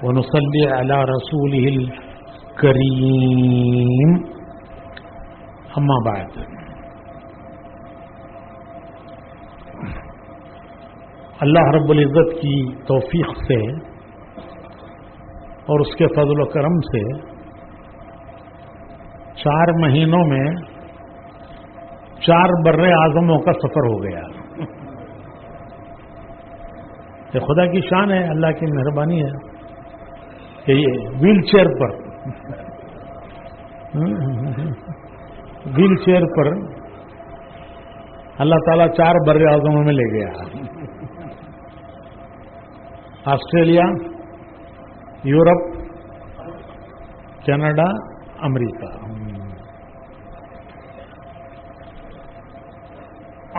ونصلي على رسوله الكريم اما بعد اللہ رب العزت کی توفیق سے اور اس کے فضل و کرم سے 4 مہینوں میں 4 بر اعظموں کا سفر ہو گیا۔ یہ خدا کی شان ہے، اللہ کی مہربانی ہے کہ یہ ویل چیئر پر اللہ تعالیٰ 4 بر اعظموں میں لے گیا۔ آسٹریلیا، یورپ، کینیڈا، امریکہ۔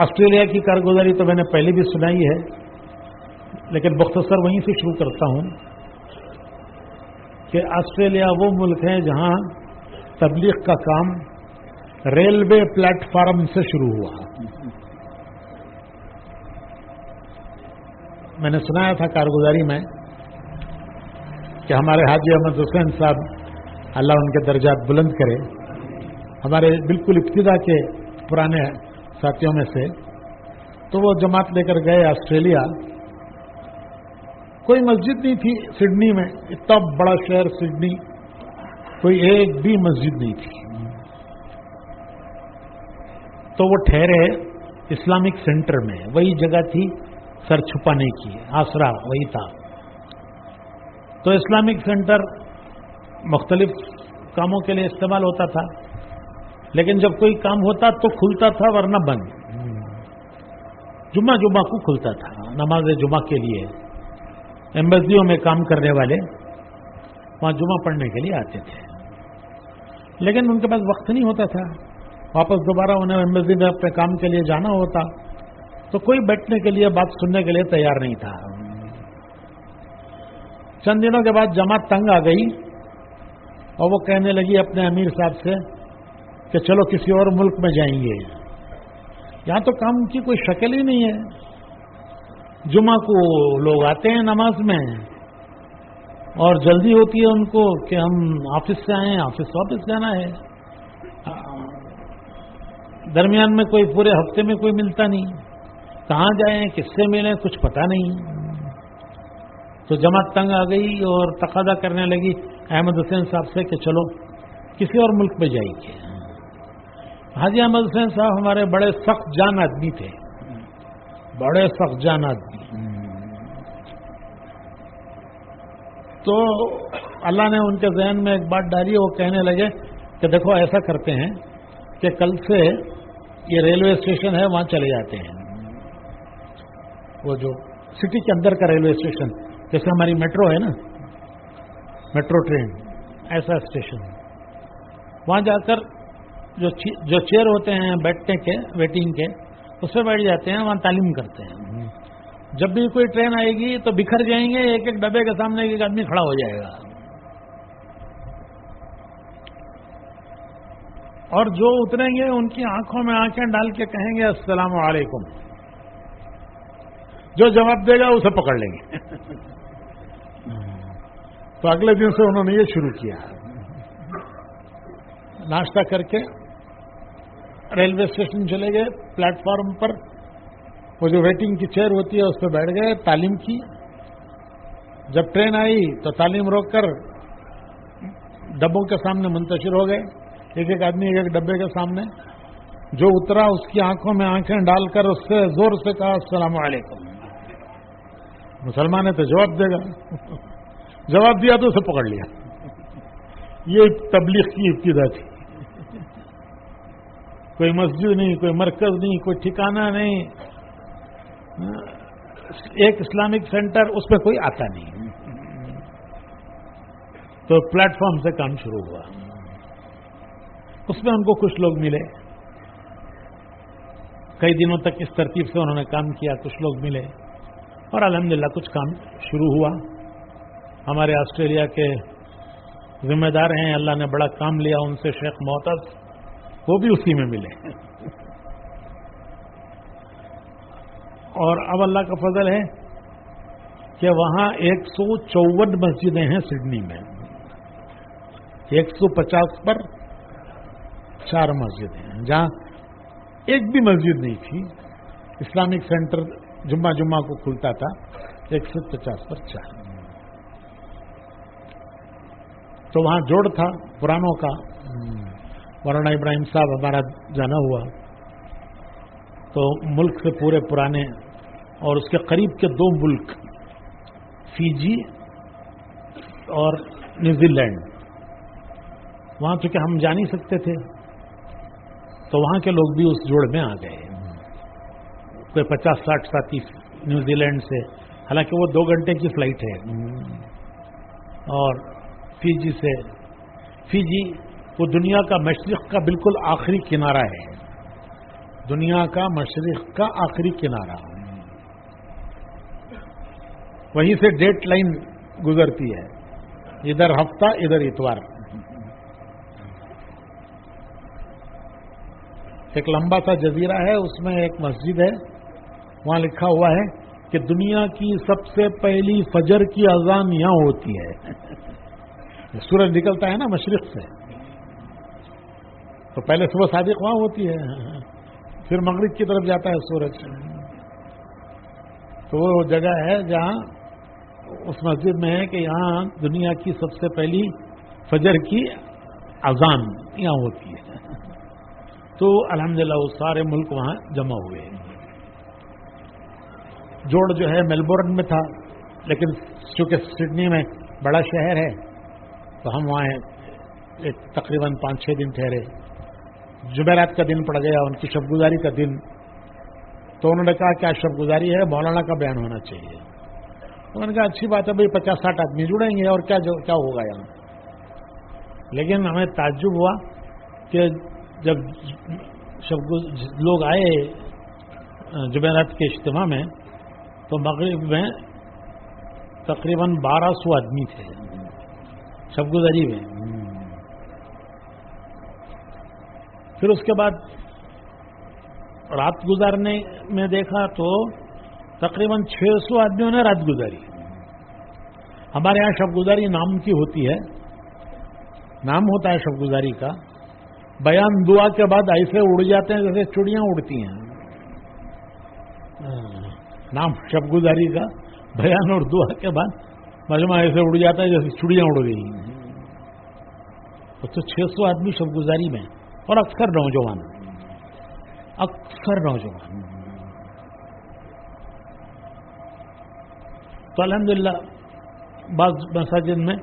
آسٹریلیا کی کارگزاری تو میں نے پہلے بھی سنائی ہے، لیکن مختصر وہیں سے شروع کرتا ہوں کہ آسٹریلیا وہ ملک ہے جہاں تبلیغ کا کام ریلوے پلیٹ فارم سے شروع ہوا۔ میں نے سنایا تھا کارگزاری میں کہ ہمارے حاجی احمد حسین صاحب، اللہ ان کے درجات بلند کرے، ہمارے بالکل ابتدا کے پرانے ساتھیوں میں سے، تو وہ جماعت لے کر گئے آسٹریلیا۔ کوئی مسجد نہیں تھی سڈنی میں، اتنا بڑا شہر سڈنی، کوئی ایک بھی مسجد نہیں تھی۔ تو وہ ٹھہرے اسلامک سینٹر میں، وہی جگہ تھی سر چھپانے کی، آسرا وہی تھا۔ تو اسلامک سینٹر مختلف کاموں کے لیے استعمال ہوتا تھا، لیکن جب کوئی کام ہوتا تو کھلتا تھا، ورنہ بند۔ جمعہ کو کھلتا تھا نماز جمعہ کے لیے۔ ایمبیسیوں میں کام کرنے والے وہاں جمعہ پڑھنے کے لیے آتے تھے، لیکن ان کے پاس وقت نہیں ہوتا تھا، واپس دوبارہ انہیں ایمبیسی میں اپنے کام کے لیے جانا ہوتا، تو کوئی بیٹھنے کے لیے بات سننے کے لیے تیار نہیں تھا۔ چند دنوں کے بعد جماعت تنگ آ گئی اور وہ کہنے لگی اپنے امیر صاحب سے کہ چلو کسی اور ملک میں جائیں گے، یہاں تو کام کی کوئی شکل ہی نہیں ہے۔ جمعہ کو لوگ آتے ہیں نماز میں اور جلدی ہوتی ہے ان کو کہ ہم آفس سے آئے ہیں، آفس واپس جانا ہے، درمیان میں کوئی پورے ہفتے میں کوئی ملتا نہیں، کہاں جائیں، کس سے ملیں، کچھ پتہ نہیں۔ تو جماعت تنگ آ گئی اور تقاضا کرنے لگی احمد حسین صاحب سے کہ چلو کسی اور ملک میں جائیے۔ حاجی احمد حسین صاحب ہمارے بڑے سخت جان آدمی تھے، بڑے سخت جان آدمی۔ تو اللہ نے ان کے ذہن میں ایک بات ڈالی، وہ کہنے لگے کہ دیکھو ایسا کرتے ہیں کہ کل سے یہ ریلوے اسٹیشن ہے وہاں چلے جاتے ہیں، وہ جو سٹی کے اندر کا ریلوے اسٹیشن، جیسے ہماری میٹرو ہے نا، میٹرو ٹرین، ایسا اسٹیشن، وہاں جا کر جو چیئر ہوتے ہیں بیٹھنے کے، ویٹنگ کے، اس پہ بیٹھ جاتے ہیں، وہاں تعلیم کرتے ہیں۔ جب بھی کوئی ٹرین آئے گی تو بکھر جائیں گے، ایک ایک ڈبے کے سامنے ایک آدمی کھڑا ہو جائے گا، اور جو اتریں گے ان کی آنکھوں میں آنکھیں ڈال کے کہیں گے السلام علیکم، جو جواب دے گا اسے پکڑ لیں گے۔ تو اگلے دن سے انہوں نے یہ شروع کیا، ناشتہ کر کے ریلوے اسٹیشن چلے گئے، پلیٹ فارم پر وہ جو ویٹنگ کی چیئر ہوتی ہے اس پہ بیٹھ گئے، تعلیم کی۔ جب ٹرین آئی تو تعلیم روک کر ڈبوں کے سامنے منتشر ہو گئے، ایک ایک آدمی ایک ایک ڈبے کے سامنے، جو اترا اس کی آنکھوں میں آنکھیں ڈال کر اس سے زور سے کہا السلام علیکم۔ مسلمان ہے تو جواب دے گا، جواب دیا تو اسے پکڑ لیا۔ یہ تبلیغ کی ابتدا تھی، کوئی مسجد نہیں، کوئی مرکز نہیں، کوئی ٹھکانہ نہیں، ایک اسلامک سینٹر، اس میں کوئی آتا نہیں۔ تو پلیٹ فارم سے کام شروع ہوا، اس میں ان کو کچھ لوگ ملے، کئی دنوں تک اس ترتیب سے انہوں نے کام کیا، کچھ لوگ ملے، اور الحمدللہ کچھ کام شروع ہوا۔ ہمارے آسٹریلیا کے ذمہ دار ہیں، اللہ نے بڑا کام لیا ان سے، شیخ معتز، وہ بھی اسی میں ملے۔ اور اب اللہ کا فضل ہے کہ وہاں 154 مسجدیں ہیں سڈنی میں. 150 پر 4 مسجدیں ہیں. جہاں ایک بھی مسجد نہیں تھی، اسلامک سینٹر جمعہ کو کھلتا تھا. 150 پر 4. تو وہاں جوڑ تھا پرانوں کا. مولانا ابراہیم صاحب ہمارا جانا ہوا تو ملک سے پورے پرانے اور اس کے قریب کے 2 ملک فیجی اور نیوزی لینڈ، وہاں چونکہ ہم جا نہیں سکتے تھے تو وہاں کے لوگ بھی اس جوڑ میں آ گئے. کوئی 50-60 ساتھی نیوزی لینڈ سے، حالانکہ وہ 2 گھنٹے کی فلائٹ ہے. اور فیجی سے، فیجی وہ دنیا کا مشرق کا بالکل آخری کنارہ ہے. دنیا کا مشرق کا آخری کنارہ، وہیں سے ڈیٹ لائن گزرتی ہے. ادھر ہفتہ ادھر اتوار. ایک لمبا سا جزیرہ ہے، اس میں ایک مسجد ہے، وہاں لکھا ہوا ہے کہ دنیا کی سب سے پہلی فجر کی اذان یہاں ہوتی ہے. سورج نکلتا ہے نا مشرق سے، تو پہلے صبح صادق وہاں ہوتی ہے، پھر مغرب کی طرف جاتا ہے سورج. تو وہ جگہ ہے جہاں اس مسجد میں ہے کہ یہاں دنیا کی سب سے پہلی فجر کی اذان یہاں ہوتی ہے. تو الحمدللہ وہ سارے ملک وہاں جمع ہوئے. جوڑ جو ہے میلبورن میں تھا، لیکن چونکہ سڈنی میں بڑا شہر ہے تو ہم وہاں تقریباً 5-6 دن ٹھہرے. جمعرات کا دن پڑ گیا، ان کی شب گزاری کا دن. تو انہوں نے کہا کیا شب گزاری ہے، مولانا کا بیان ہونا چاہیے. انہوں نے کہا اچھی بات ہے بھائی، 50-60 آدمی جڑیں گے اور کیا ہوگا یہاں. لیکن ہمیں تعجب ہوا کہ جب لوگ آئے جمعرات کے اجتماع میں تو مغرب میں تقریباً 1200 آدمی تھے شب گزاری میں. پھر اس کے بعد رات گزارنے میں دیکھا تو تقریباً 600 آدمیوں نے رات گزاری. ہمارے یہاں شب گزاری نام کی ہوتی ہے، نام ہوتا ہے شب گزاری کا. بیان دعا کے بعد ایسے اڑ جاتے ہیں جیسے چڑیاں اڑتی ہیں. نام شب گزاری کا بیان اور دعا کے بعد مجمع ایسے اڑ جاتا ہے جیسے چڑیاں اڑ گئی. تو 600 آدمی شب گزاری میں، اور اکثر نوجوان. تو الحمدللہ بعض مساجد میں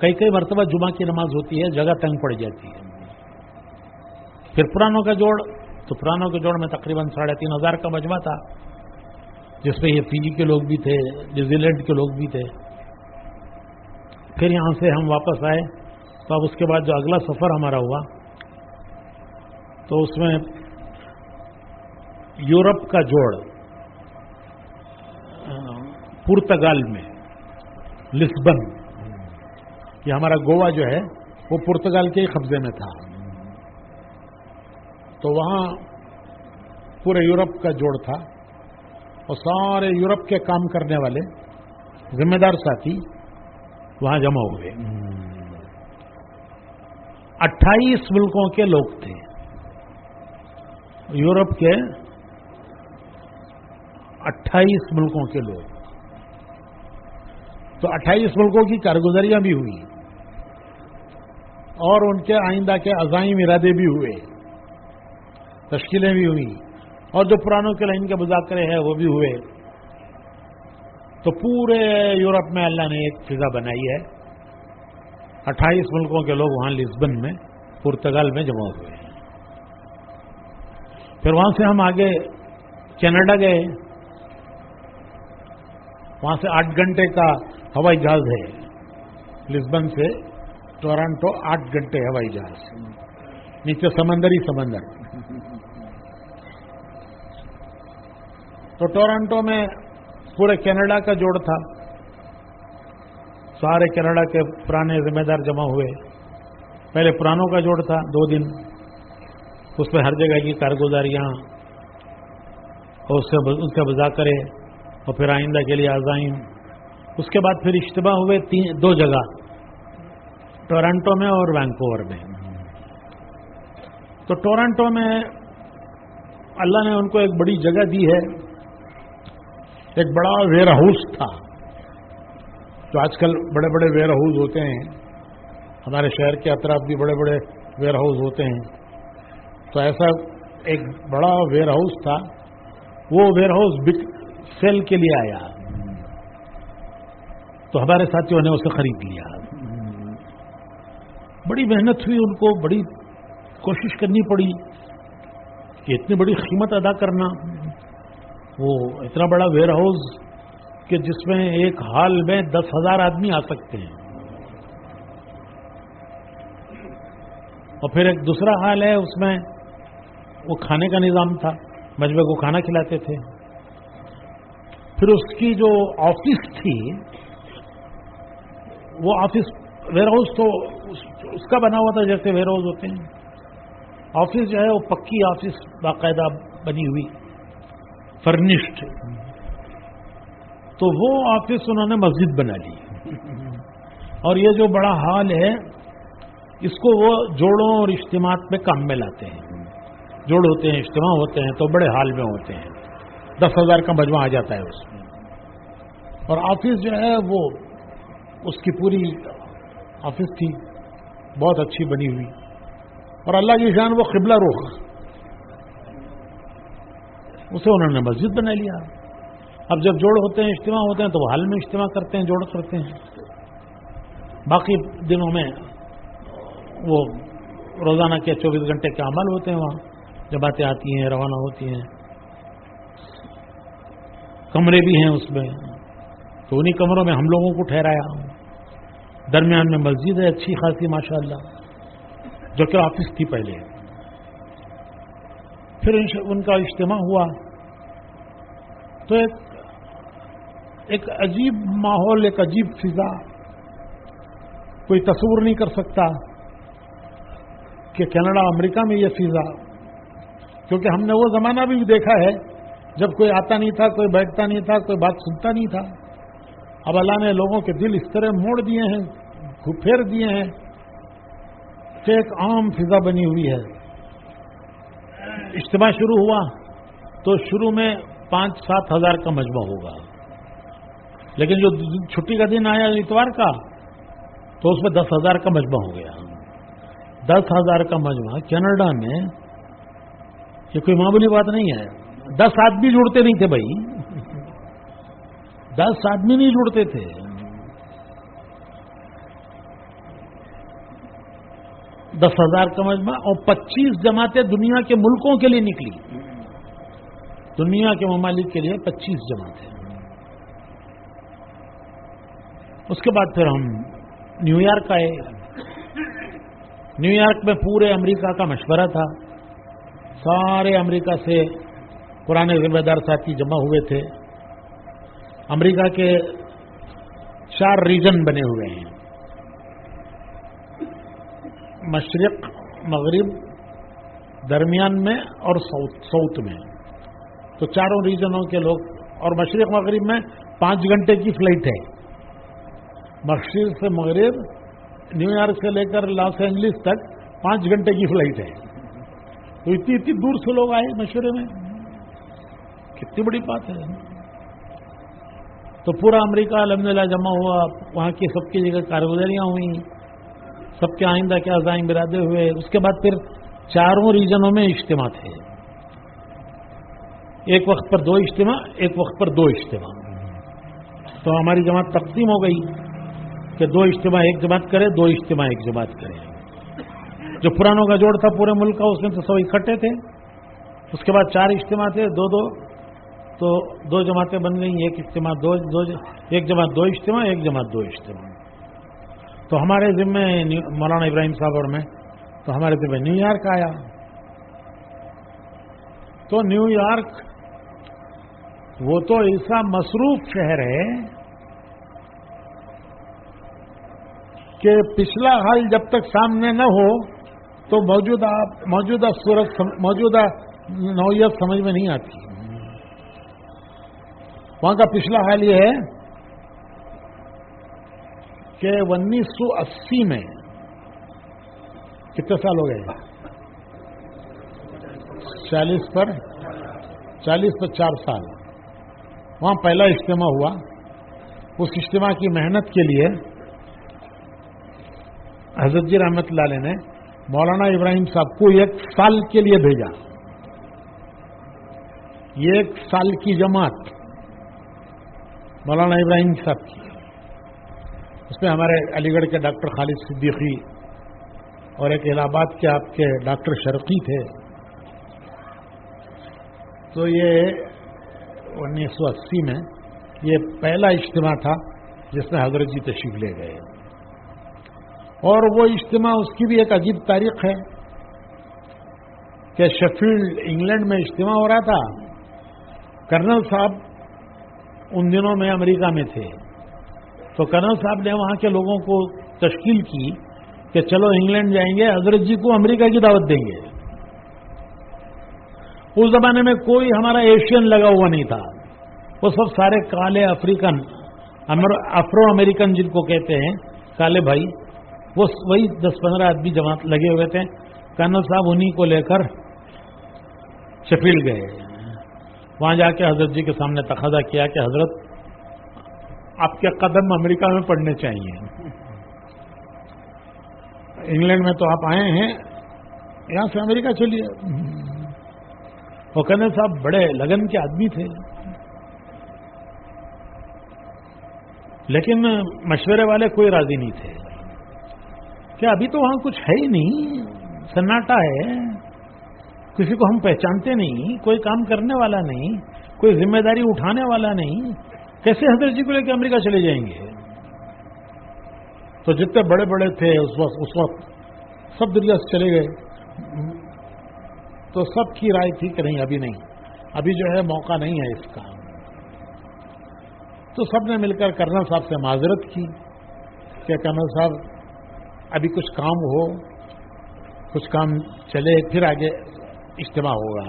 کئی مرتبہ جمعہ کی نماز ہوتی ہے، جگہ تنگ پڑ جاتی ہے. پھر پرانوں کا جوڑ، تو پرانوں کے جوڑ میں تقریباً 3500 کا مجمع تھا، جس میں یہ فیجی کے لوگ بھی تھے، نیوزی لینڈ کے لوگ بھی تھے. پھر یہاں سے ہم واپس آئے تو اب اس کے بعد جو اگلا سفر ہمارا ہوا تو اس میں یورپ کا جوڑ پرتگال میں لسبن. یہ ہمارا گوا جو ہے وہ پرتگال کے ہی قبضے میں تھا. تو وہاں پورے یورپ کا جوڑ تھا اور سارے یورپ کے کام کرنے والے ذمہ دار ساتھی وہاں جمع ہوئے. 28 ملکوں کے لوگ تھے یورپ کے، 28 ملکوں کے لوگ. تو 28 ملکوں کی کارگزاریاں بھی ہوئی اور ان کے آئندہ کے عزائم ارادے بھی ہوئے، تشکیلیں بھی ہوئی، اور جو پرانوں کے لائن کے مذاکرے ہیں وہ بھی ہوئے. تو پورے یورپ میں اللہ نے ایک فضا بنائی ہے. 28 ملکوں کے لوگ وہاں لسبن میں پرتگال میں جمع ہوئے. پھر وہاں سے ہم آگے کینیڈا گئے. وہاں سے 8 گھنٹے کا ہوائی جہاز ہے، لسبن سے ٹورانٹو 8 گھنٹے ہوائی جہاز، نیچے سمندر. تو ٹورانٹو میں پورے کینیڈا کا جوڑ تھا، سارے کینیڈا کے پرانے ذمہ دار جمع ہوئے. پہلے پرانوں کا جوڑ تھا 2 دن، اس میں ہر جگہ کی کارگزاریاں اور ان کے مذاکرے اور پھر آئندہ کے لیے عزائم اس کے بعد پھر اجتماع ہوئے 2 جگہ، ٹورنٹو میں اور وینکوور میں. تو ٹورنٹو میں اللہ نے ان کو ایک بڑی جگہ دی ہے. ایک بڑا ویئر ہاؤس تھا، جو آج کل بڑے بڑے ویئر ہاؤس ہوتے ہیں، ہمارے شہر کے اطراف بھی بڑے بڑے ویئر ہاؤس ہوتے ہیں. تو ایسا ایک بڑا ویئر ہاؤس تھا. وہ ویئر ہاؤس سیل کے لیے آیا، تو ہمارے ساتھیوں نے اسے خرید لیا. بڑی محنت ہوئی ان کو، بڑی کوشش کرنی پڑی کہ اتنی بڑی قیمت ادا کرنا. وہ اتنا بڑا ویئر ہاؤس کہ جس میں ایک ہال میں 10,000 آدمی آ سکتے ہیں. اور پھر ایک دوسرا ہال ہے، اس میں وہ کھانے کا نظام تھا، مجمع کو کھانا کھلاتے تھے. پھر اس کی جو آفس تھی، وہ آفس ویئر ہاؤس تو اس کا بنا ہوا تھا جیسے ویئر ہاؤس ہوتے ہیں. آفس جو ہے وہ پکی آفس باقاعدہ بنی ہوئی، فرنشڈ. تو وہ آفس انہوں نے مسجد بنا لی. اور یہ جو بڑا ہال ہے، اس کو وہ جوڑوں اور اجتماعات میں کام میں لاتے ہیں. جوڑ ہوتے ہیں، اجتماع ہوتے ہیں تو بڑے ہال میں ہوتے ہیں. 10,000 کا مجمع آ جاتا ہے اس میں. اور آفس جو ہے وہ اس کی پوری آفس تھی، بہت اچھی بنی ہوئی. اور اللہ کی شان وہ قبلہ رخ، اسے انہوں نے مسجد بنا لیا. اب جب جوڑ ہوتے ہیں، اجتماع ہوتے ہیں تو وہ حال میں اجتماع کرتے ہیں، جوڑ کرتے ہیں. باقی دنوں میں وہ روزانہ کے 24 گھنٹے کے عمل ہوتے ہیں. وہاں جماعتیں آتی ہیں، روانہ ہوتی ہیں. کمرے بھی ہیں اس میں، تو انہی کمروں میں ہم لوگوں کو ٹھہرایا. درمیان میں مسجد ہے اچھی خاصی ماشاءاللہ، جو کہ آفس تھی پہلے. پھر ان کا اجتماع ہوا تو ایک عجیب ماحول، ایک عجیب فضا. کوئی تصور نہیں کر سکتا کہ کینیڈا امریکہ میں یہ فضا، کیونکہ ہم نے وہ زمانہ بھی دیکھا ہے جب کوئی آتا نہیں تھا، کوئی بیٹھتا نہیں تھا، کوئی بات سنتا نہیں تھا. اب اللہ نے لوگوں کے دل اس طرح موڑ دیے ہیں، پھیر دیے ہیں کہ ایک عام فضا بنی ہوئی ہے. اجتماع شروع ہوا تو شروع میں 5-7 ہزار کا مجمع ہوگا، لیکن جو چھٹی کا دن آیا اتوار کا تو اس میں 10,000 کا مجمع ہو گیا. 10,000 کا مجمع کینیڈا میں یہ کوئی معمولی بات نہیں ہے. 10 آدمی جڑتے نہیں تھے بھائی، 10 آدمی نہیں جڑتے تھے. 10,000 کا مجمع اور 25 جماعتیں دنیا کے ملکوں کے لیے نکلی. دنیا کے ممالک کے لیے 25 جماعتیں. اس کے بعد پھر ہم نیو یارک آئے. نیو یارک میں پورے امریکہ کا مشورہ تھا. سارے امریکہ سے پرانے ذمہ دار ساتھی جمع ہوئے تھے. امریکہ کے 4 ریجن بنے ہوئے ہیں، مشرق، مغرب، درمیان میں اور ساؤتھ میں. تو چاروں ریجنوں کے لوگ، اور مشرق مغرب میں 5 گھنٹے کی فلائٹ ہے. مشرق سے مغرب، نیو یارک سے لے کر لاس اینجلس تک 5 گھنٹے کی فلائٹ ہے. تو اتنی دور سے لوگ آئے مشورے میں، کتنی بڑی بات ہے. تو پورا امریکہ الحمدللہ جمع ہوا. وہاں کی سب کی جگہ کارگزاریاں ہوئیں، سب کے آئندہ کے عزائم ارادے ہوئے. اس کے بعد پھر 4 ریجنوں میں اجتماع تھے. ایک وقت پر 2 اجتماع، ایک وقت پر 2 اجتماع. تو ہماری جماعت تقسیم ہو گئی کہ 2 اجتماع ایک جماعت کرے، 2 اجتماع ایک جماعت کرے. جو پرانوں کا جوڑ تھا پورے ملک کا، اس میں تو سب اکٹھے تھے. اس کے بعد 4 اجتماع تھے، 2 تو 2 جماعتیں بن گئیں. ایک اجتماع ایک جماعت 2 اجتماع، ایک جماعت 2 اجتماع. تو ہمارے ذمے مولانا ابراہیم صاحب اور میں، تو ہمارے ذمے نیو یارک آیا. تو نیو یارک وہ تو ایسا مصروف شہر ہے کہ پچھلا حال جب تک سامنے نہ ہو تو موجودہ صورت، موجودہ نوعیت سمجھ میں نہیں آتی. وہاں کا پچھلا حال یہ ہے کہ 1980 میں کتنے سال ہو گئے؟ 40 پر 4 سال وہاں پہلا اجتماع ہوا. اس اجتماع کی محنت کے لیے حضرت جی رحمت اللہ علیہ نے مولانا ابراہیم صاحب کو 1 سال کے لیے بھیجا. یہ 1 سال کی جماعت مولانا ابراہیم صاحب کی، اس میں ہمارے علی گڑھ کے ڈاکٹر خالد صدیقی اور ایک الہ آباد کے آپ کے ڈاکٹر شرقی تھے. تو یہ 1980 میں یہ پہلا اجتماع تھا جس میں حضرت جی تشریف لے گئے. اور وہ اجتماع اس کی بھی ایک عجیب تاریخ ہے کہ شیفیلڈ انگلینڈ میں اجتماع ہو رہا تھا. کرنل صاحب ان دنوں میں امریکہ میں تھے، تو کرنل صاحب نے وہاں کے لوگوں کو تشکیل کی کہ چلو انگلینڈ جائیں گے، حضرت جی کو امریکہ کی دعوت دیں گے. اس زمانے میں کوئی ہمارا ایشین لگا ہوا نہیں تھا، وہ سب سارے کالے افریقن افرو امریکن جن کو کہتے ہیں کالے بھائی، وہ وہی 10-15 آدمی جماعت لگے ہوئے تھے. کرنل صاحب انہی کو لے کر شیفیلڈ گئے. وہاں جا کے حضرت جی کے سامنے تقاضا کیا کہ حضرت آپ کے قدم امریکہ میں پڑنے چاہیے. انگلینڈ میں تو آپ آئے ہیں، یہاں سے امریکہ چلیے. وہ کرنل صاحب بڑے لگن کے آدمی تھے، لیکن مشورے والے کوئی راضی نہیں تھے کہ ابھی تو وہاں کچھ ہے ہی نہیں، سناٹا ہے، کسی کو ہم پہچانتے نہیں، کوئی کام کرنے والا نہیں، کوئی ذمہ داری اٹھانے والا نہیں، کیسے حضرت جی کو لے کے امریکہ چلے جائیں گے. تو جتنے بڑے بڑے تھے اس وقت سب دنیا سے چلے گئے. تو سب کی رائے تھی کہ نہیں، ابھی نہیں، ابھی جو ہے موقع نہیں ہے اس کا. تو سب نے مل کر کرنل صاحب سے معذرت کی کہ کرنل صاحب ابھی کچھ کام ہو، کچھ کام چلے، پھر آگے اجتماع ہوگا.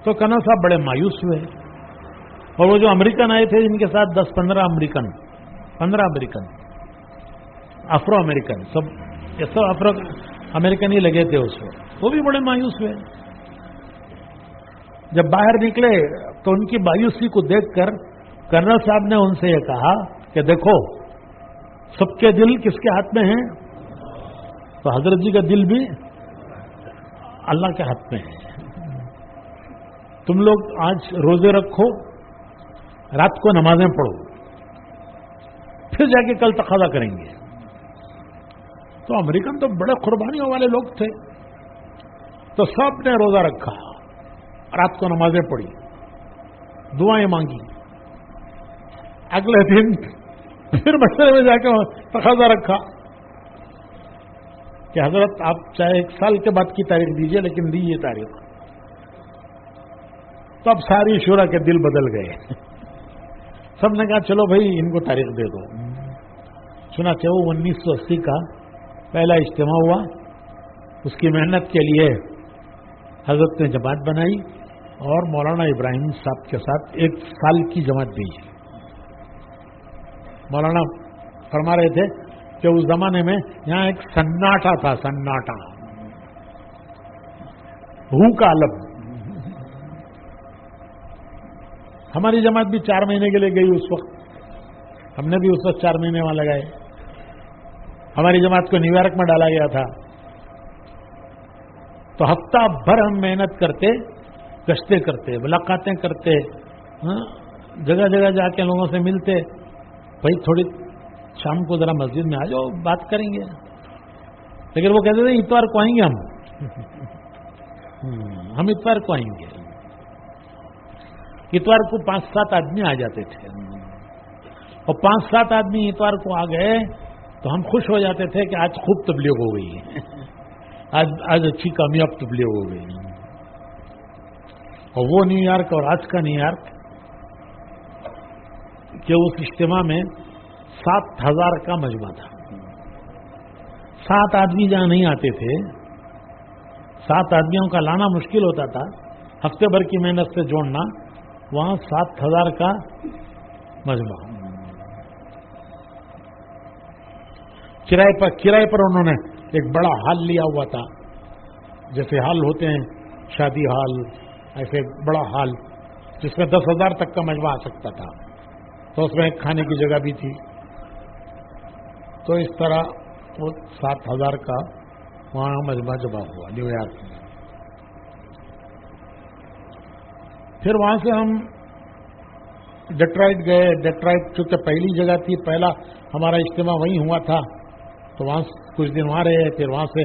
تو کرنل صاحب بڑے مایوس ہوئے. اور وہ جو امریکن آئے تھے جن کے ساتھ 10-15 امریکن افرو امریکن سب افرو امریکن ہی لگے تھے اس وقت، وہ بھی بڑے مایوس ہوئے. جب باہر نکلے تو ان کی مایوسی کو دیکھ کر کرنل صاحب نے ان سے یہ کہا کہ دیکھو سب کے دل کس کے ہاتھ میں ہیں؟ تو حضرت جی کا دل بھی اللہ کے ہاتھ میں ہے. تم لوگ آج روزے رکھو، رات کو نمازیں پڑھو، پھر جا کے کل تقاضا کریں گے. تو امریکن تو بڑے قربانیوں والے لوگ تھے، تو سب نے روزہ رکھا، رات کو نمازیں پڑھی، دعائیں مانگی. اگلے دن پھر مشورے میں جا کے تقاضا رکھا کہ حضرت آپ چاہے 1 سال کے بعد کی تاریخ دیجئے، لیکن دی یہ تاریخ. تو اب ساری شورا کے دل بدل گئے. سب نے کہا چلو بھائی ان کو تاریخ دے دو. چنانچہ وہ 1980 کا پہلا اجتماع ہوا. اس کی محنت کے لیے حضرت نے جماعت بنائی اور مولانا ابراہیم صاحب کے ساتھ 1 سال کی جماعت بھیجی. مولانا فرما رہے تھے کہ اس زمانے میں یہاں ایک سناٹا تھا، سناٹا، ہو کا عالم. ہماری جماعت بھی 4 مہینے کے لیے گئی اس وقت، ہم نے بھی اس وقت 4 مہینے وہاں لگائے. ہماری جماعت کو نیو یارک میں ڈالا گیا تھا. تو ہفتہ بھر ہم محنت کرتے، گشتیں کرتے، ملاقاتیں کرتے، جگہ جگہ جا کے لوگوں سے ملتے. بھائی تھوڑی شام کو ذرا مسجد میں آ جاؤ، بات کریں گے. لیکن وہ کہتے تھے اتوار کو آئیں گے ہم اتوار کو آئیں گے. اتوار کو 5-7 آدمی آ جاتے تھے، اور 5-7 آدمی اتوار کو آ گئے تو ہم خوش ہو جاتے تھے کہ آج خوب تبلیغ ہو گئی، آج اچھی کامیاب تبلیغ ہو گئی. اور وہ نیو یارک اور آج کا نیو یارک کہ اس اجتماع میں 7,000 کا مجمع تھا. 7 آدمی جہاں نہیں آتے تھے، 7 آدمیوں کا لانا مشکل ہوتا تھا، ہفتے بھر کی محنت سے جوڑنا، وہاں 7,000 کا مجمع. کرائے پر انہوں نے ایک بڑا ہال لیا ہوا تھا، جیسے ہال ہوتے ہیں شادی ہال، ایسے بڑا ہال جس میں 10,000 تک کا مجمع آ سکتا تھا، تو اس میں ایک کھانے کی جگہ بھی تھی. تو اس طرح وہ 7,000 کا وہاں مجمع جمع ہوا نیو یارک میں. پھر وہاں سے ہم ڈیٹرائٹ گئے. ڈیٹرائٹ چونکہ پہلی جگہ تھی، پہلا ہمارا اجتماع وہیں ہوا تھا، تو وہاں کچھ دن وہاں رہے. پھر وہاں سے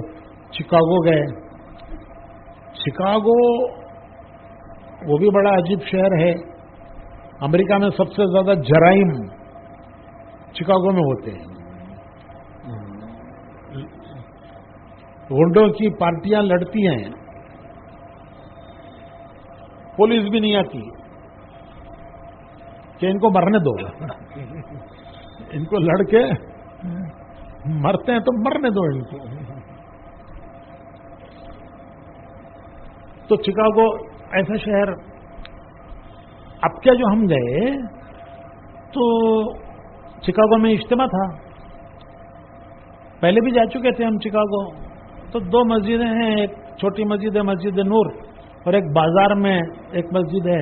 شکاگو گئے. شکاگو وہ بھی بڑا عجیب شہر ہے. امریکہ میں سب سے زیادہ جرائم شکاگو میں ہوتے ہیں. غنڈوں کی پارٹیاں لڑتی ہیں، پولیس بھی نہیں آتی کہ ان کو مرنے دو. ان کو لڑ کے مرتے ہیں تو مرنے دو ان کو. تو شکاگو ایسا شہر. اب کیا جو ہم گئے تو شکاگو میں اجتماع تھا، پہلے بھی جا چکے تھے ہم شکاگو. تو 2 مسجدیں ہیں، ایک چھوٹی مسجد ہے مسجد نور، اور ایک بازار میں ایک مسجد ہے،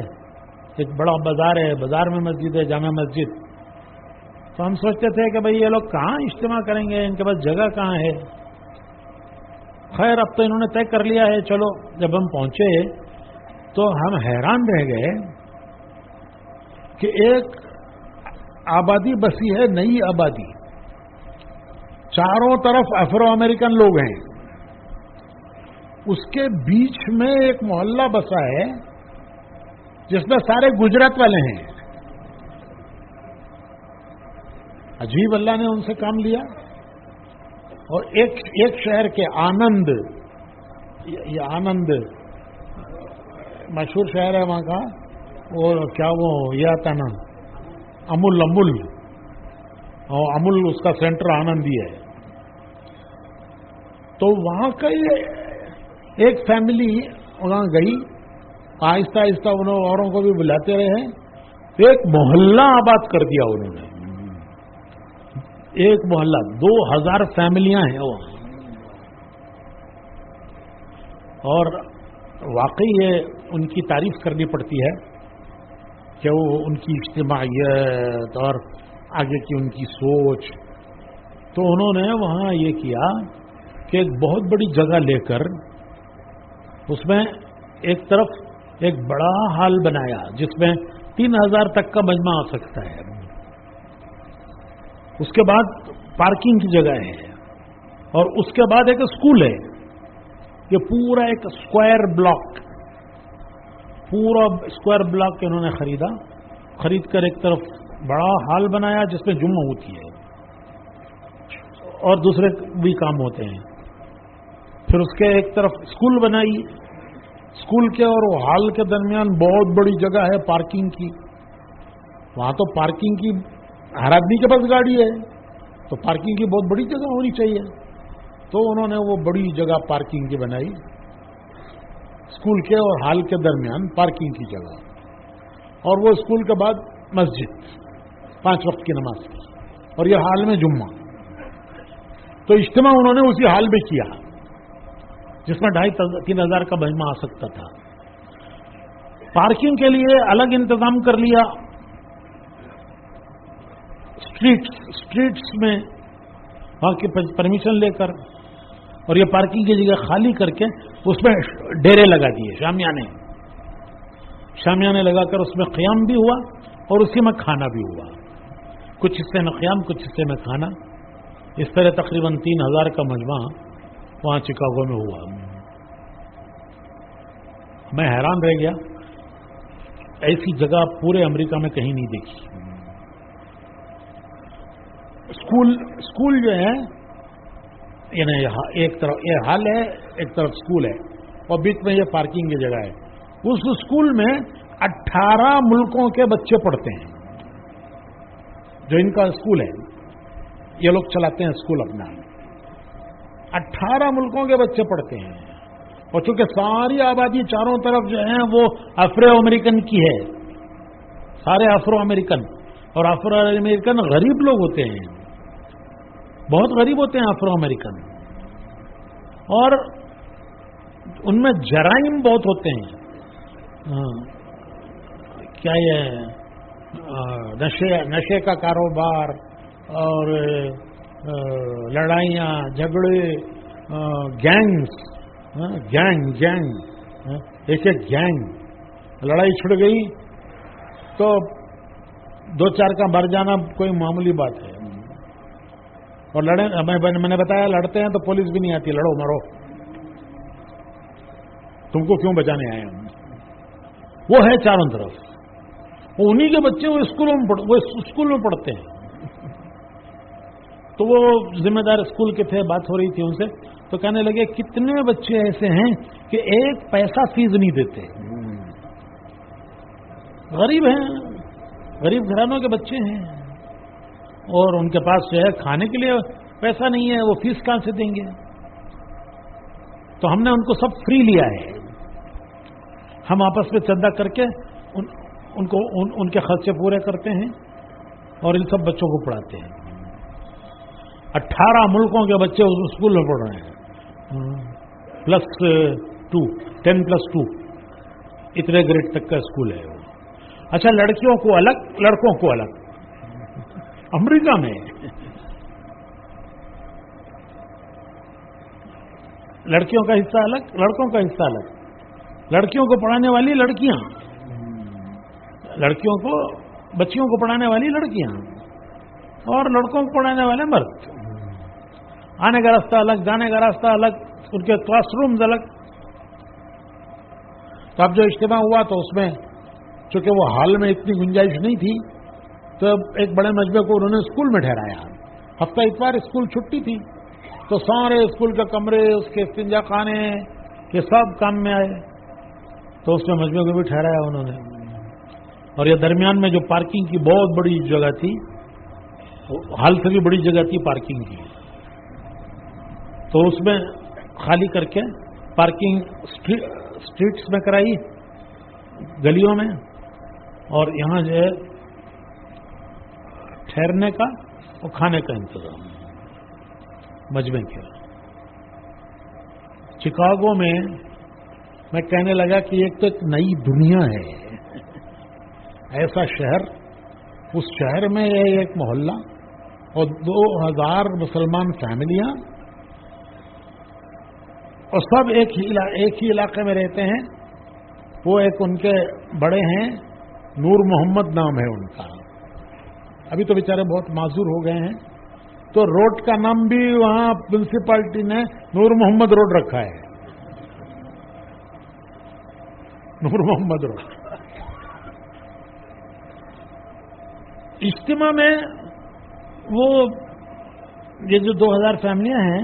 ایک بڑا بازار ہے، بازار میں مسجد ہے جامع مسجد. تو ہم سوچتے تھے کہ بھئی یہ لوگ کہاں اجتماع کریں گے، ان کے پاس جگہ کہاں ہے. خیر اب تو انہوں نے طے کر لیا ہے. چلو جب ہم پہنچے تو ہم حیران رہ گئے کہ ایک آبادی بسی ہے، نئی آبادی، چاروں طرف افرو امریکن لوگ ہیں. اس کے بیچ میں ایک محلہ بسا ہے جس میں سارے گجرات والے ہیں. عجیب، اللہ نے ان سے کام لیا. اور ایک شہر کے آنند، یہ آنند مشہور شہر ہے وہاں کا، اور کیا وہ یہ آتا نا امول، اور امول اس کا سینٹر آنند ہی ہے. تو وہاں کا ایک فیملی وہاں گئی، آہستہ آہستہ انہوں اوروں کو بھی بلاتے رہے، ایک محلہ آباد کر دیا انہوں نے. ایک محلہ، 2,000 فیملیاں ہیں وہاں. اور واقعی یہ ان کی تعریف کرنی پڑتی ہے کہ وہ ان کی اجتماعیت اور آگے کی ان کی سوچ. تو انہوں نے وہاں یہ کیا کہ ایک بہت بڑی جگہ لے کر اس میں ایک طرف ایک بڑا ہال بنایا جس میں 3,000 تک کا مجمع آ سکتا ہے. اس کے بعد پارکنگ کی جگہ ہے، اور اس کے بعد ایک اسکول ہے. یہ پورا ایک اسکوائر بلاک، پورا اسکوائر بلاک انہوں نے خرید کر ایک طرف بڑا ہال بنایا جس میں جمعہ ہوتی ہے اور دوسرے بھی کام ہوتے ہیں. پھر اس کے ایک طرف اسکول بنائی. اسکول کے اور وہ ہال کے درمیان بہت بڑی جگہ ہے پارکنگ کی. وہاں تو پارکنگ کی ہر آدمی کے پاس گاڑی ہے، تو پارکنگ کی بہت بڑی جگہ ہونی چاہیے. تو انہوں نے وہ بڑی جگہ پارکنگ کی بنائی، اسکول کے اور ہال کے درمیان پارکنگ کی جگہ. اور وہ اسکول کے بعد مسجد 5 وقت کی نماز کی، اور یہ ہال میں جمعہ. تو اجتماع انہوں نے اسی ہال میں کیا جس میں 2,500-3,000 کا مجمع آ سکتا تھا. پارکنگ کے لیے الگ انتظام کر لیا. اسٹریٹس میں وہاں کی پرمیشن لے کر، اور یہ پارکنگ کی جگہ خالی کر کے اس میں ڈیرے لگا دیے، شامیانے لگا کر اس میں قیام بھی ہوا اور اسی میں کھانا بھی ہوا. کچھ حصے میں قیام، کچھ حصے میں کھانا. اس طرح تقریباً 3,000 کا مجمع وہاں شکاگو میں ہوا. میں حیران رہ گیا، ایسی جگہ پورے امریکہ میں کہیں نہیں دیکھی. اسکول جو ہے، یعنی ایک طرف یہ ہال ہے، ایک طرف اسکول ہے، اور بیچ میں یہ پارکنگ کی جگہ ہے. اس اسکول میں 18 ملکوں کے بچے پڑھتے ہیں. جو ان کا اسکول ہے، یہ لوگ چلاتے ہیں اسکول اپنا. 18 ملکوں کے بچے پڑھتے ہیں. اور چونکہ ساری آبادی چاروں طرف جو ہے وہ افرو امریکن کی ہے، سارے افرو امریکن، اور افرو امریکن غریب لوگ ہوتے ہیں. بہت غریب ہوتے ہیں افرو امریکن، اور ان میں جرائم بہت ہوتے ہیں. کیا یہ نشے کا کاروبار اور لڑائیاں جھگڑے، گینگ ایک گینگ، لڑائی چھڑ گئی تو 2-4 کا مر جانا کوئی معمولی بات ہے. اور میں نے بتایا لڑتے ہیں تو پولیس بھی نہیں آتی، لڑو مرو، تم کو کیوں بچانے آئے ہم. وہ ہے چاروں طرف. وہ انہی کے بچے وہ اسکول میں پڑھتے ہیں. تو وہ ذمہ دار اسکول کے تھے، بات ہو رہی تھی ان سے، تو کہنے لگے کتنے بچے ایسے ہیں کہ 1 پیسہ فیس نہیں دیتے، غریب ہیں، غریب گھرانوں کے بچے ہیں، اور ان کے پاس جو ہے کھانے کے لیے پیسہ نہیں ہے، وہ فیس کہاں سے دیں گے. تو ہم نے ان کو سب فری لیا ہے. ہم آپس میں چندہ کر کے ان کے خرچے پورے کرتے ہیں اور ان سب بچوں کو پڑھاتے ہیں. 18 ملکوں کے بچے اس اسکول میں پڑھ رہے ہیں، +2 10+2 اتنے گریڈ تک کا اسکول ہے وہ. اچھا، لڑکیوں کو الگ لڑکوں کو الگ. امریکہ میں لڑکیوں کا حصہ الگ، لڑکوں کا حصہ الگ. لڑکیوں کو پڑھانے والی لڑکیاں، بچیوں کو پڑھانے والی لڑکیاں، اور لڑکوں کو پڑھانے والے مرد. آنے کا راستہ الگ، جانے کا راستہ الگ، ان کے کلاس رومز الگ. تو اب جو اجتماع ہوا تو اس میں چونکہ وہ ہال میں اتنی گنجائش نہیں تھی تو ایک بڑے مجمع کو انہوں نے اسکول میں ٹھہرایا. ہفتہ اتوار اسکول چھٹی تھی تو سارے اسکول کے کمرے، اس کے استنجا خانے، یہ سب کام میں آئے. تو اس میں مجمع کو بھی ٹھہرایا انہوں نے. اور یہ درمیان میں جو پارکنگ کی بہت بڑی جگہ تھی، ہال سے بھی بڑی جگہ تھی پارکنگ کی، تو اس میں خالی کر کے پارکنگ اسٹریٹس میں کرائی، گلیوں میں، اور یہاں جو ہے ٹھہرنے کا اور کھانے کا انتظام مجمع کیا. چکاگو میں کہنے لگا کہ ایک تو ایک نئی دنیا ہے، ایسا شہر، اس شہر میں ایک محلہ اور 2000 مسلمان فیملیاں، اور سب ایک ہی علاقے میں رہتے ہیں. وہ ایک ان کے بڑے ہیں، نور محمد نام ہے ان کا. ابھی تو بیچارے بہت معذور ہو گئے ہیں، تو روڈ کا نام بھی وہاں میونسپلٹی نے نور محمد روڈ رکھا ہے. نور محمد روڈ. اجتماع میں وہ یہ جو 2000 فیملیاں ہیں،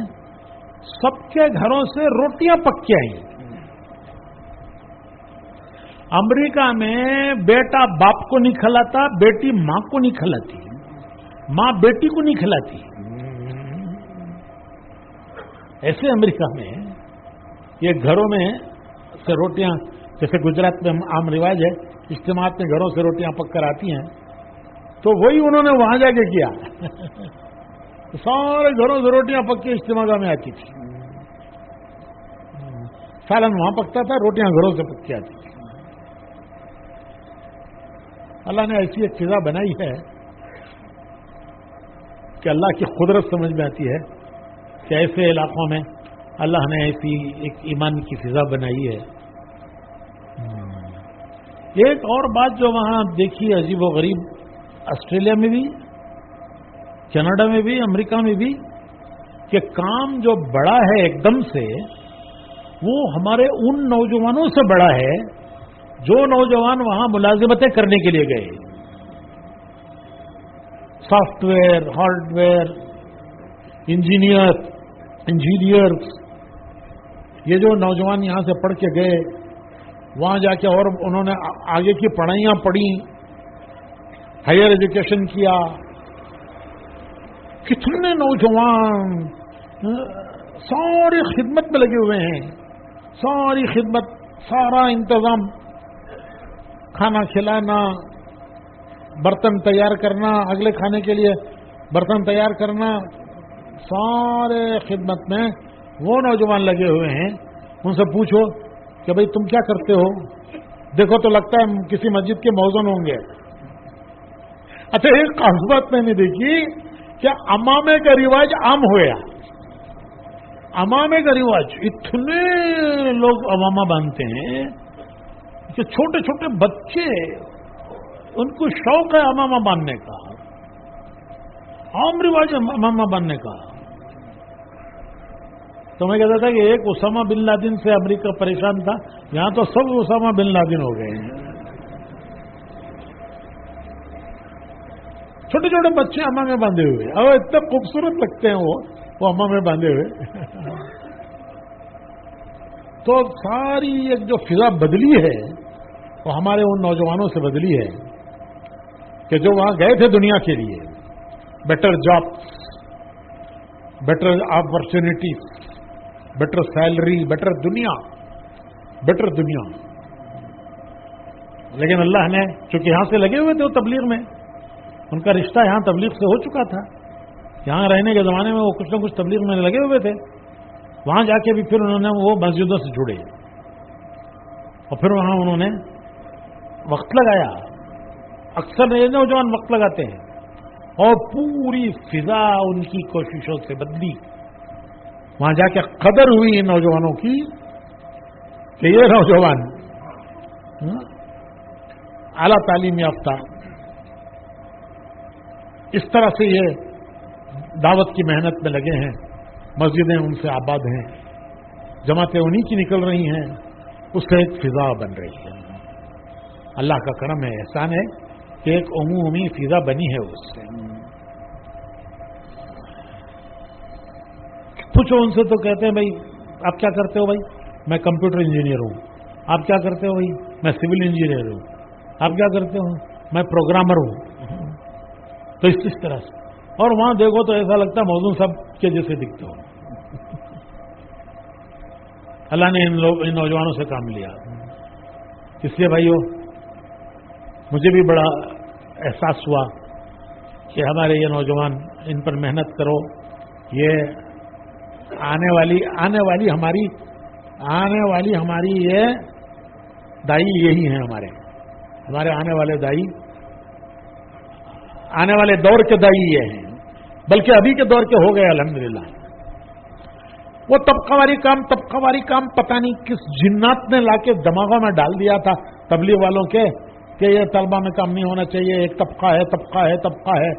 سب کے گھروں سے روٹیاں پک کے آئی. امریکہ میں بیٹا باپ کو نہیں کھلاتا، بیٹی ماں کو نہیں کھلاتی، ماں بیٹی کو نہیں کھلاتی. ایسے امریکہ میں یہ گھروں میں سے روٹیاں، جیسے گجرات میں عام رواج ہے، اجتماعات میں گھروں سے روٹیاں پک کر آتی ہیں، تو وہی انہوں نے وہاں جا کے کیا. سارے گھروں سے روٹیاں پک کے اجتماع میں آتی تھی. سالن وہاں پکتا تھا، روٹیاں گھروں سے پک کے آتی تھی. اللہ نے ایسی ایک فضا بنائی ہے کہ اللہ کی قدرت سمجھ میں آتی ہے کہ ایسے علاقوں میں اللہ نے ایسی ایک ایمان کی فضا بنائی ہے. ایک اور بات جو وہاں دیکھی عجیب و غریب، آسٹریلیا میں بھی، کینیڈا میں بھی، امریکہ میں بھی، کہ کام جو بڑا ہے ایک دم سے، وہ ہمارے ان نوجوانوں سے بڑا ہے جو نوجوان وہاں ملازمتیں کرنے کے لیے گئے. Soft where, hard where, engineers, یہ جو نوجوان یہاں سے پڑھ کے گئے، وہاں جا کے اور انہوں نے آگے کی پڑھائیاں پڑھی، ہائر ایجوکیشن کیا. کتنے نوجوان ساری خدمت میں لگے ہوئے ہیں، ساری خدمت، سارا انتظام، کھانا کھلانا، برتن تیار کرنا، اگلے کھانے کے لیے برتن تیار کرنا، سارے خدمت میں وہ نوجوان لگے ہوئے ہیں. ان سے پوچھو کہ بھئی تم کیا کرتے ہو؟ دیکھو تو لگتا ہے کسی مسجد کے موزن ہوں گے. اچھا ایک خاص بات میں نے دیکھی کہ امامے کا رواج عام ہوا. امامے کا رواج اتنے لوگ امامہ باندھتے ہیں کہ چھوٹے چھوٹے بچے ان کو شوق ہے امامہ باندھنے کا. عام رواج ہے امامہ باندھنے کا. تو میں کہتا تھا کہ ایک اسامہ بن لادن سے امریکہ پریشان تھا, یہاں تو سب اسامہ بن لادن ہو گئے ہیں. چھوٹے چھوٹے بچے امامہ میں باندھے ہوئے اور اتنے خوبصورت لگتے ہیں وہ امامہ میں باندھے ہوئے. تو ساری ایک جو فضا بدلی ہے وہ ہمارے ان نوجوانوں سے بدلی ہے کہ جو وہاں گئے تھے دنیا کے لیے. Better jobs, better opportunities, better salary, better دنیا. لیکن اللہ نے چونکہ یہاں سے لگے ہوئے تھے وہ تبلیغ میں, ان کا رشتہ یہاں تبلیغ سے ہو چکا تھا. یہاں رہنے کے زمانے میں وہ کچھ نہ کچھ تبلیغ میں لگے ہوئے تھے. وہاں جا کے بھی پھر انہوں نے وہ مسجدوں سے جڑے اور پھر وہاں انہوں نے وقت لگایا. اکثر یہ نوجوان وقت لگاتے ہیں اور پوری فضا ان کی کوششوں سے بدلی. وہاں جا کے قدر ہوئی ان نوجوانوں کی کہ یہ نوجوان اعلیٰ تعلیم یافتہ, اس طرح سے یہ دعوت کی محنت میں لگے ہیں. مسجدیں ان سے آباد ہیں, جماعتیں انہی کی نکل رہی ہیں, اس سے ایک فضا بن رہی ہے. اللہ کا کرم ہے, احسان ہے کہ ایک عمومی فضا بنی ہے اس سے. پوچھو ان سے تو کہتے ہیں بھائی آپ کیا کرتے ہو؟ بھائی میں کمپیوٹر انجینئر ہوں. آپ کیا کرتے ہو؟ بھائی میں سول انجینئر ہوں. آپ کیا کرتے ہو؟ میں پروگرامر ہوں. تو اس طرح سے, اور وہاں دیکھو تو ایسا لگتا ہے موضوع سب کے جیسے دکھتے ہو. اللہ نے ان نوجوانوں سے کام لیا. اس لیے بھائیو مجھے بھی بڑا احساس ہوا کہ ہمارے یہ نوجوان ان پر محنت کرو. یہ آنے والی ہماری یہ دائی یہی ہیں. ہمارے آنے والے دائی, آنے والے دور کے دائی یہ ہیں, بلکہ ابھی کے دور کے ہو گئے الحمدللہ. وہ طبقہ واری کام پتہ نہیں کس جنات نے لا کے دماغوں میں ڈال دیا تھا تبلیغ والوں کے کہ یہ طلبہ میں کام نہیں ہونا چاہیے, ایک طبقہ ہے.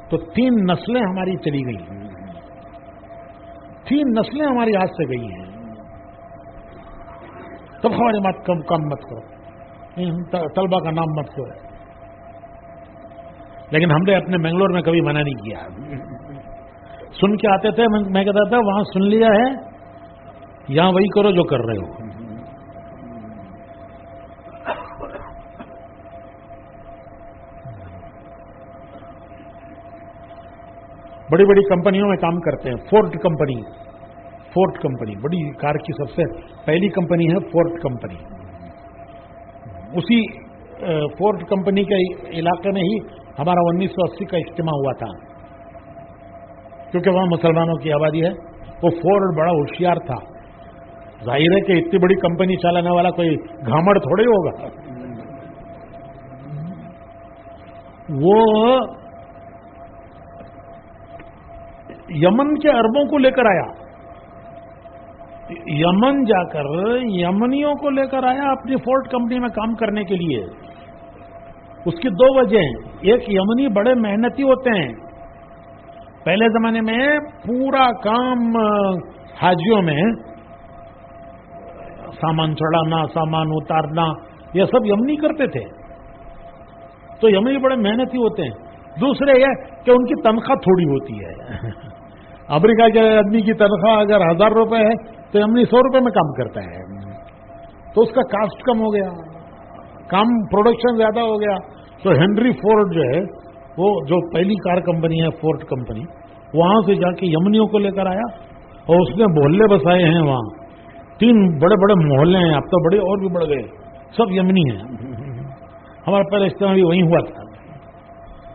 تو 3 نسلیں ہماری چلی گئی ہیں, 3 نسلیں ہماری ہاتھ سے گئی ہیں. طبقہ والی بات کم مت کرو, طلبہ کا نام مت کرو. لیکن ہم نے اپنے بنگلور میں کبھی منع نہیں کیا. سن کے آتے تھے, میں کہتا تھا وہاں سن لیا ہے, یہاں وہی کرو جو کر رہے ہو. بڑی بڑی کمپنیوں میں کام کرتے ہیں. فورٹ کمپنی بڑی کار کی سب سے پہلی کمپنی ہے فورٹ کمپنی. اسی فورٹ کمپنی کے علاقے میں ہی ہمارا 1980 کا اجتماع ہوا تھا, کیونکہ وہاں مسلمانوں کی آبادی ہے. وہ فورٹ بڑا ہوشیار تھا. ظاہر ہے کہ اتنی بڑی کمپنی چلانے والا کوئی گھامڑ تھوڑے ہوگا. وہ یمن کے عربوں کو لے کر آیا, یمن جا کر یمنیوں کو لے کر آیا اپنی فورٹ کمپنی میں کام کرنے کے لیے. اس کی 2 وجہ ہیں. ایک, یمنی بڑے محنتی ہوتے ہیں. پہلے زمانے میں پورا کام حاجیوں میں سامان چڑھانا, سامان اتارنا, یہ سب یمنی کرتے تھے. تو یمنی بڑے محنتی ہوتے ہیں. دوسرے یہ کہ ان کی تنخواہ تھوڑی ہوتی ہے. امریکہ کے آدمی کی تنخواہ اگر 1000 روپے ہے تو یمنی 100 روپے میں کام کرتا ہے. تو اس کا کاسٹ کم ہو گیا, کام پروڈکشن زیادہ ہو گیا. تو ہنری فورڈ جو ہے, وہ جو پہلی کار کمپنی ہے فورٹ کمپنی, وہاں سے جا کے یمنیوں کو لے کر آیا اور اس نے محلے بسائے ہیں. وہاں 3 بڑے بڑے محلے ہیں, اب تو بڑے اور بھی بڑھ گئے, سب یمنی ہیں. ہمارا پہلا اجتماع بھی وہیں ہوا تھا,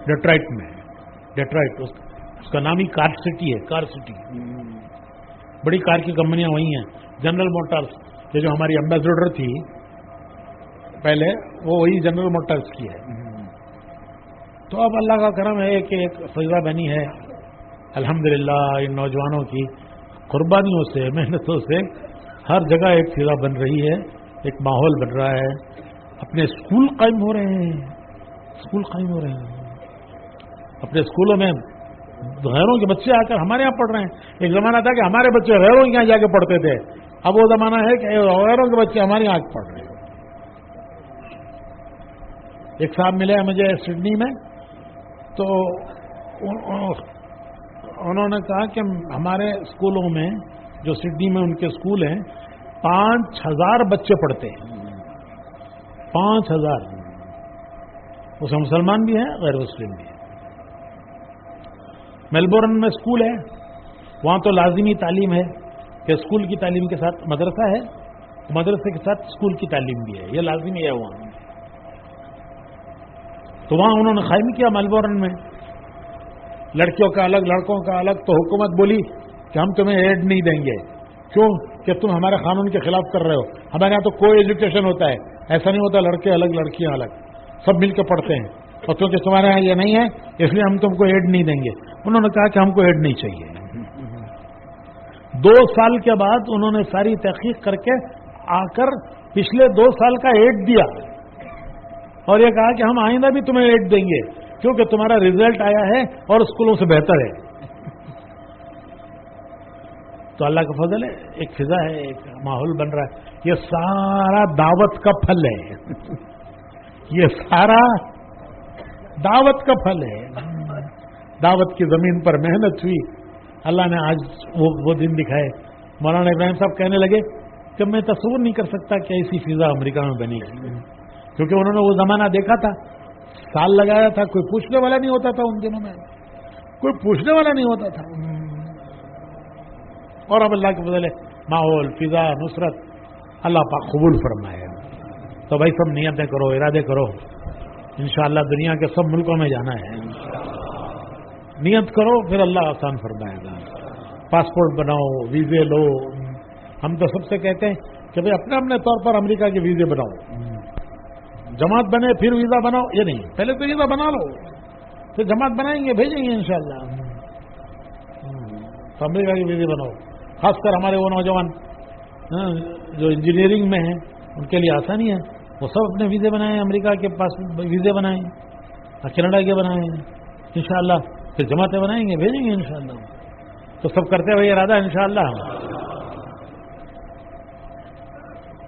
ڈیٹرائٹ میں. اس کا نام ہی کار سٹی ہے، کار سٹی. بڑی کار کی کمپنیاں وہی ہیں. جنرل موٹرز یہ جو ہماری ایمبیسڈر تھی پہلے وہ وہی جنرل موٹرز کی ہے. تو اب اللہ کا کرم ہے کہ ایک فضا بنی ہے الحمدللہ. ان نوجوانوں کی قربانیوں سے، محنتوں سے ہر جگہ ایک فضا بن رہی ہے، ایک ماحول بن رہا ہے. اپنے اسکول قائم ہو رہے ہیں، اسکول قائم ہو رہے ہیں. اپنے اسکولوں میں غیروں کے بچے آ کر ہمارے یہاں پڑھ رہے ہیں. ایک زمانہ تھا کہ ہمارے بچے غیروں کے یہاں جا کے پڑھتے تھے، اب وہ زمانہ ہے کہ غیروں کے بچے ہمارے یہاں پڑھ رہے ہیں. ایک صاحب ملے مجھے سڈنی میں، تو انہوں نے کہا کہ ہمارے اسکولوں میں جو سڈنی میں ان کے اسکول ہیں 5000 بچے پڑھتے ہیں. 5000 اس میں مسلمان بھی ہیں، غیر مسلم بھی ہیں. میلبورن میں اسکول ہے، وہاں تو لازمی تعلیم ہے کہ اسکول کی تعلیم کے ساتھ مدرسہ ہے، مدرسے کے ساتھ اسکول کی تعلیم بھی ہے، یہ لازمی ہے وہاں. تو وہاں انہوں نے قائم کیا میلبورن میں لڑکیوں کا الگ لڑکوں کا الگ. تو حکومت بولی کہ ہم تمہیں ایڈ نہیں دیں گے. کیوں؟ کہ تم ہمارے قانون کے خلاف کر رہے ہو. ہمارے یہاں تو کوئی ایجوکیشن ہوتا ہے، ایسا نہیں ہوتا لڑکے الگ لڑکیاں الگ، سب مل کے پڑھتے ہیں. اور کیونکہ تمہارے یہاں یہ نہیں ہے اس لیے ہم تم کو ایڈ نہیں دیں گے. انہوں نے کہا کہ ہم کو ایڈ نہیں چاہیے. 2 سال کے بعد انہوں نے ساری تحقیق کر کے آ کر پچھلے 2 سال کا ایڈ دیا اور یہ کہا کہ ہم آئندہ بھی تمہیں ایڈ دیں گے کیونکہ تمہارا رزلٹ آیا ہے اور اسکولوں سے بہتر ہے. تو اللہ کا فضل ہے، ایک فضا ہے، ایک ماحول بن رہا ہے. یہ سارا دعوت کا پھل ہے، یہ سارا دعوت کا پھل ہے. دعوت کی زمین پر محنت ہوئی، اللہ نے آج وہ دن دکھائے. مولانا ابراہیم صاحب کہنے لگے کہ میں تصور نہیں کر سکتا کہ ایسی فضا امریکہ میں بنے گی، کیونکہ انہوں نے وہ زمانہ دیکھا تھا، سال لگایا تھا، کوئی پوچھنے والا نہیں ہوتا تھا. ان دنوں میں کوئی پوچھنے والا نہیں ہوتا تھا. اور اب اللہ کے فضل ہے، ماحول، فضا، نصرت اللہ پاک قبول فرمائے. تو بھائی سب نیتیں کرو، ارادے کرو، انشاءاللہ دنیا کے سب ملکوں میں جانا ہے. نیت کرو پھر اللہ آسان فرمائے گا. پاسپورٹ بناؤ، ویزے لو. ہم تو سب سے کہتے ہیں کہ بھائی اپنے اپنے طور پر امریکہ کے ویزے بناؤ. جماعت بنے پھر ویزا بناؤ، یہ نہیں، پہلے تو ویزا بنا لو پھر جماعت بنائیں گے، بھیجیں گے انشاءاللہ. تو امریکہ کے ویزے بناؤ. خاص کر ہمارے وہ نوجوان جو انجینئرنگ میں ہیں ان کے لیے آسانی ہے، وہ سب اپنے ویزے بنائیں، امریکہ کے پاس ویزے بنائیں، کینیڈا کے بنائیں انشاءاللہ. پھر جماعتیں بنائیں گے، بھیجیں گے انشاءاللہ. تو سب کرتے ہوئے ارادہ انشاءاللہ.